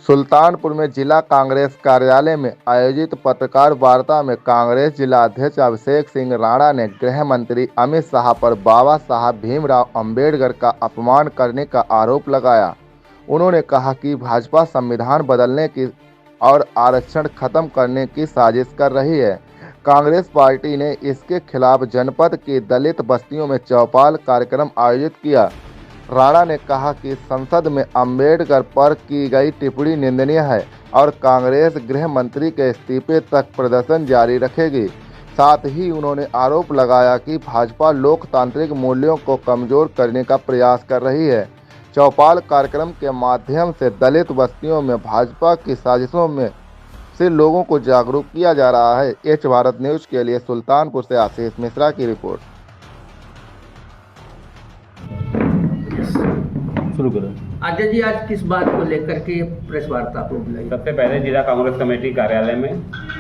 सुल्तानपुर में जिला कांग्रेस कार्यालय में आयोजित पत्रकार वार्ता में कांग्रेस जिला अध्यक्ष अभिषेक सिंह राणा ने गृह मंत्री अमित शाह पर बाबा साहब भीमराव अंबेडकर का अपमान करने का आरोप लगाया। उन्होंने कहा कि भाजपा संविधान बदलने की और आरक्षण खत्म करने की साजिश कर रही है। कांग्रेस पार्टी ने इसके खिलाफ जनपद की दलित बस्तियों में चौपाल कार्यक्रम आयोजित किया। राणा ने कहा कि संसद में अंबेडकर पर की गई टिप्पणी निंदनीय है और कांग्रेस गृह मंत्री के इस्तीफे तक प्रदर्शन जारी रखेगी। साथ ही उन्होंने आरोप लगाया कि भाजपा लोकतांत्रिक मूल्यों को कमजोर करने का प्रयास कर रही है। चौपाल कार्यक्रम के माध्यम से दलित बस्तियों में भाजपा की साजिशों में से लोगों को जागरूक किया जा रहा है। एच भारत न्यूज के लिए सुल्तानपुर से आशीष मिश्रा की रिपोर्ट। शुरू करें। अजय जी, आज किस बात को लेकर के प्रेस वार्ता को बुलाई? सबसे पहले जिला कांग्रेस कमेटी कार्यालय में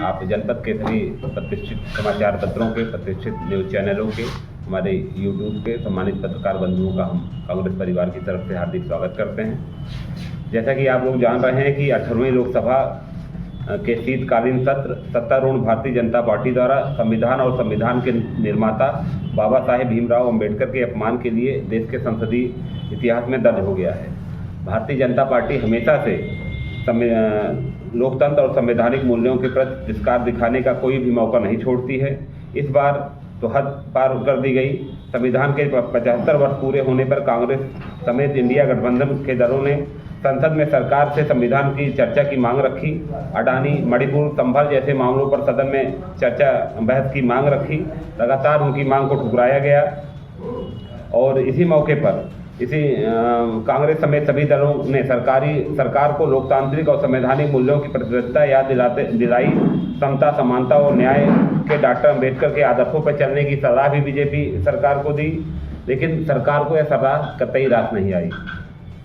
आप जनपद के सभी प्रतिष्ठित समाचार पत्रों के, प्रतिष्ठित न्यूज चैनलों के, हमारे यूट्यूब के सम्मानित पत्रकार बंधुओं का हम कांग्रेस परिवार की तरफ से हार्दिक स्वागत करते हैं। जैसा कि आप लोग जान रहे हैं कि 18वीं लोकसभा के शीतकालीन सत्र सत्तारूढ़ भारतीय जनता पार्टी द्वारा संविधान और संविधान के निर्माता बाबा साहेब भीमराव अंबेडकर के अपमान के लिए देश के संसदीय इतिहास में दर्ज हो गया है। भारतीय जनता पार्टी हमेशा से लोकतंत्र और संवैधानिक मूल्यों के प्रति तिरस्कार दिखाने का कोई भी मौका नहीं छोड़ती है। इस बार तो हद पार कर दी गई। संविधान के 75 वर्ष पूरे होने पर कांग्रेस समेत इंडिया गठबंधन के दलों ने संसद में सरकार से संविधान की चर्चा की मांग रखी। अडानी, मणिपुर, संभल जैसे मामलों पर सदन में चर्चा बहस की मांग रखी। लगातार उनकी मांग को ठुकराया गया और इसी मौके पर कांग्रेस समेत सभी दलों ने सरकार को लोकतांत्रिक और संवैधानिक मूल्यों की प्रतिबद्धता याद दिलाई। समता, समानता और न्याय के डॉक्टर अंबेडकर के आदर्शों पर चलने की सलाह भी बीजेपी सरकार को दी, लेकिन सरकार को यह सलाह कतई रास नहीं आई।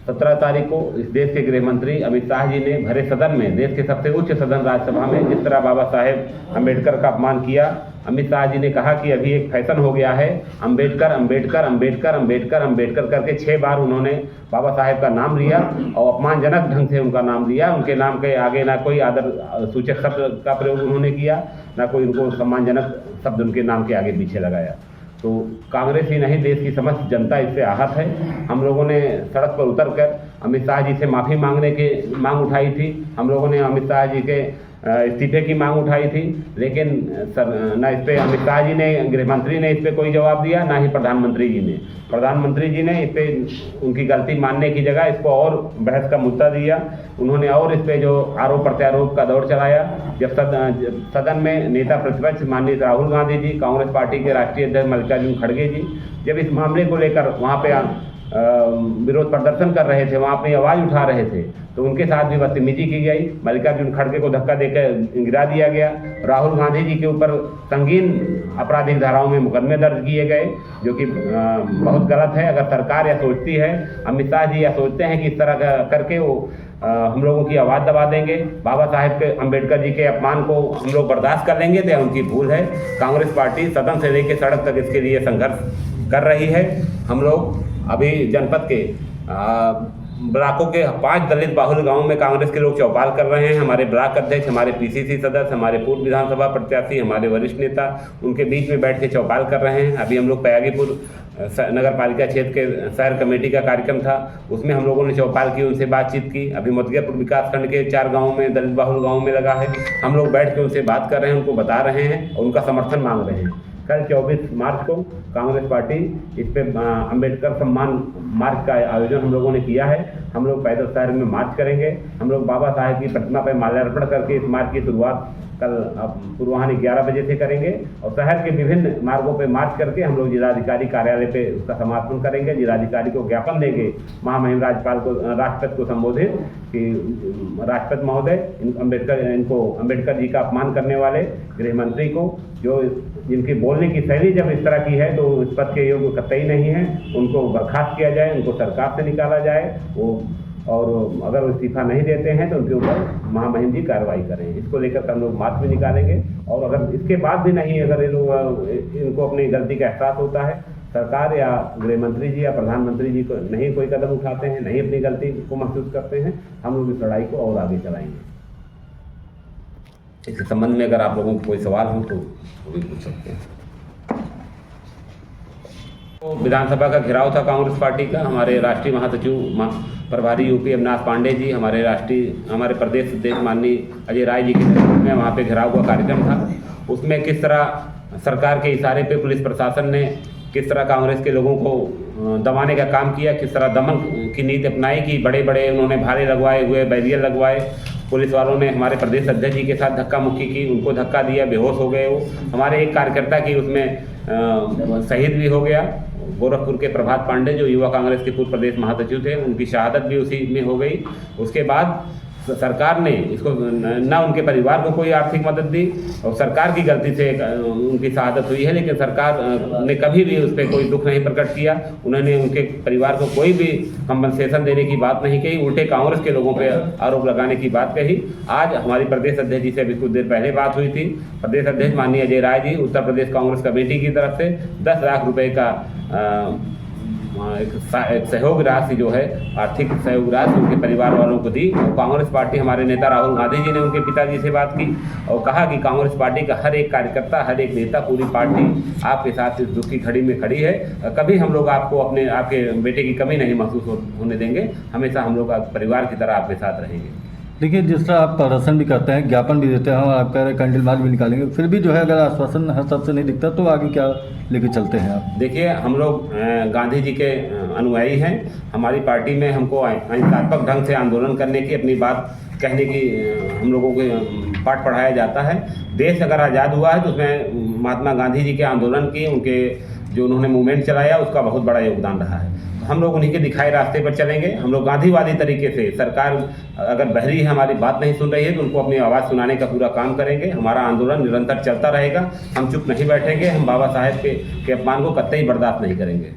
17 तारीख को इस देश के गृह मंत्री अमित शाह जी ने भरे सदन में, देश के सबसे उच्च सदन राज्यसभा में, जिस तरह बाबा साहेब अंबेडकर का अपमान किया। अमित शाह जी ने कहा कि अभी एक फैशन हो गया है, अंबेडकर अंबेडकर अंबेडकर अंबेडकर अंबेडकर करके 6 बार उन्होंने बाबा साहेब का नाम लिया और अपमानजनक ढंग से उनका नाम लिया। उनके नाम के आगे ना कोई आदर सूचक शब्द का प्रयोग उन्होंने किया, ना कोई उनको सम्मानजनक शब्द उनके नाम के आगे पीछे लगाया। तो कांग्रेस ही नहीं, देश की समस्त जनता इससे आहत है। हम लोगों ने सड़क पर उतरकर अमित शाह जी से माफ़ी मांगने की मांग उठाई थी। हम लोगों ने अमित शाह जी के इस्तीफे की मांग उठाई थी, लेकिन ना इस पर अमित शाह जी ने, गृह मंत्री ने इस पर कोई जवाब दिया, ना ही प्रधानमंत्री जी ने। प्रधानमंत्री जी ने इस पर उनकी गलती मानने की जगह इसको और बहस का मुद्दा दिया। उन्होंने और इस पर जो आरोप प्रत्यारोप का दौर चलाया। जब सदन में नेता प्रतिपक्ष माननीय राहुल गांधी जी, कांग्रेस पार्टी के राष्ट्रीय अध्यक्ष मल्लिकार्जुन खड़गे जी, जब इस मामले को लेकर वहाँ पे विरोध प्रदर्शन कर रहे थे, वहाँ अपनी आवाज़ उठा रहे थे, तो उनके साथ भी बदतमीजी की गई। मल्लिकार्जुन खड़गे को धक्का देकर गिरा दिया गया। राहुल गांधी जी के ऊपर संगीन आपराधिक धाराओं में मुकदमे दर्ज किए गए, जो कि बहुत गलत है। अगर सरकार यह सोचती है, अमित शाह जी यह सोचते हैं कि इस तरह करके वो हम लोगों की आवाज़ दबा देंगे, बाबा साहेब के अंबेडकर जी के अपमान को हम लोग बर्दाश्त कर लेंगे, तो उनकी भूल है। कांग्रेस पार्टी सदन से लेकर सड़क तक इसके लिए संघर्ष कर रही है। हम लोग अभी जनपद के ब्लॉकों के 5 दलित बाहुल गांवों में कांग्रेस के लोग चौपाल कर रहे हैं। हमारे ब्लॉक अध्यक्ष, हमारे पीसीसी सदस्य, हमारे पूर्व विधानसभा प्रत्याशी, हमारे वरिष्ठ नेता उनके बीच में बैठ के चौपाल कर रहे हैं। अभी हम लोग पयागीपुर नगर पालिका क्षेत्र के शहर कमेटी का कार्यक्रम था, उसमें हम लोगों ने चौपाल की, उनसे बातचीत की। अभी मोतियापुर विकासखंड के 4 गाँवों में, दलित बाहुल गाँवों में लगा है। हम लोग बैठ के उनसे बात कर रहे हैं, उनको बता रहे हैं और उनका समर्थन मांग रहे हैं। कल 24 मार्च को कांग्रेस पार्टी इस पे अंबेडकर सम्मान मार्च का आयोजन हम लोगों ने किया है। हम लोग पैदल शहर में मार्च करेंगे। हम लोग बाबा साहेब की प्रतिमा पर माल्यार्पण करके इस मार्च की शुरुआत कल पूर्वाह्न 11 बजे से करेंगे और शहर के विभिन्न मार्गों पर मार्च करके हम लोग जिलाधिकारी कार्यालय पे उसका समापन करेंगे। जिलाधिकारी को ज्ञापन देंगे, महामहिम राज्यपाल को, राष्ट्रपति को संबोधित कि राष्ट्रपति महोदय, इनको अंबेडकर जी का अपमान करने वाले गृह मंत्री को, जो जिनकी बोलने की शैली जब इस तरह की है तो इस पद के योग्य कतई नहीं है, उनको बर्खास्त किया जाए, उनको सरकार से निकाला जाए। और अगर वो इस्तीफा नहीं देते हैं तो उनके ऊपर महामहिम जी कार्रवाई करें। इसको लेकर हम लोग मार्च में निकालेंगे और अगर इसके बाद भी नहीं, अगर इनको अपनी गलती का एहसास होता है सरकार या गृह मंत्री जी या प्रधानमंत्री जी को नहीं कोई कदम उठाते हैं, नहीं अपनी गलती को महसूस करते हैं, हम लोग इस लड़ाई को और आगे चलाएंगे। इस संबंध में अगर आप लोगों को कोई सवाल हो तो वो भी पूछ सकते हैं। तो विधानसभा का घेराव था कांग्रेस पार्टी का। हमारे राष्ट्रीय महासचिव प्रभारी यूपी अविनाश पांडे जी, हमारे प्रदेश अध्यक्ष माननीय अजय राय जी के नेतृत्व में वहाँ पे घेराव का कार्यक्रम था। उसमें किस तरह सरकार के इशारे पे पुलिस प्रशासन ने किस तरह कांग्रेस के लोगों को दबाने का काम किया, किस तरह दमन की नीति अपनाई कि बड़े बड़े उन्होंने भाले लगवाए हुए, बैरियर लगवाए। पुलिस वालों ने हमारे प्रदेश अध्यक्ष जी के साथ धक्का मुक्की की, उनको धक्का दिया, बेहोश हो गए वो। हमारे एक कार्यकर्ता की उसमें शहीद भी हो गया, गोरखपुर के प्रभात पांडे जो युवा कांग्रेस के पूर्व प्रदेश महासचिव थे, उनकी शहादत भी उसी में हो गई। उसके बाद सरकार ने इसको न उनके परिवार को कोई आर्थिक मदद दी और सरकार की गलती से उनकी शहादत हुई है, लेकिन सरकार ने कभी भी उस पर कोई दुख नहीं प्रकट किया। उन्होंने उनके परिवार को कोई भी कंपनसेशन देने की बात नहीं कही, उल्टे कांग्रेस के लोगों पे आरोप लगाने की बात कही। आज हमारी प्रदेश अध्यक्ष जी से अभी कुछ देर पहले बात हुई थी। प्रदेश अध्यक्ष माननीय अजय राय जी उत्तर प्रदेश कांग्रेस कमेटी की तरफ से 10 लाख रुपए का एक सहयोग राशि जो है, आर्थिक सहयोग राशि उनके परिवार वालों को दी। और कांग्रेस पार्टी, हमारे नेता राहुल गांधी जी ने उनके पिताजी से बात की और कहा कि कांग्रेस पार्टी का हर एक कार्यकर्ता, हर एक नेता, पूरी पार्टी आपके साथ इस दुख की घड़ी में खड़ी है। कभी हम लोग आपको आपके बेटे की कमी नहीं महसूस होने देंगे। हमेशा हम लोग परिवार की तरह आपके साथ रहेंगे। देखिए, जिस तरह आप प्रदर्शन भी करते हैं, ज्ञापन भी देते हैं और आप कह रहे हैं कैंडल मार्च भी निकालेंगे, फिर भी जो है अगर आश्वासन हर तरफ से नहीं दिखता तो आगे क्या लेके चलते हैं आप? देखिए, हम लोग गांधी जी के अनुयायी हैं। हमारी पार्टी में हमको अहिंसात्मक ढंग से आंदोलन करने की, अपनी बात कहने की हम लोगों को पाठ पढ़ाया जाता है। देश अगर आज़ाद हुआ है तो उसमें महात्मा गांधी जी के आंदोलन की, उनके जो उन्होंने मूवमेंट चलाया, उसका बहुत बड़ा योगदान रहा है। हम लोग उन्हीं के दिखाए रास्ते पर चलेंगे। हम लोग गांधीवादी तरीके से, सरकार अगर बहरी है, हमारी बात नहीं सुन रही है, तो उनको अपनी आवाज़ सुनाने का पूरा काम करेंगे। हमारा आंदोलन निरंतर चलता रहेगा। हम चुप नहीं बैठेंगे। हम बाबा साहेब के अपमान को कतई बर्दाश्त नहीं करेंगे।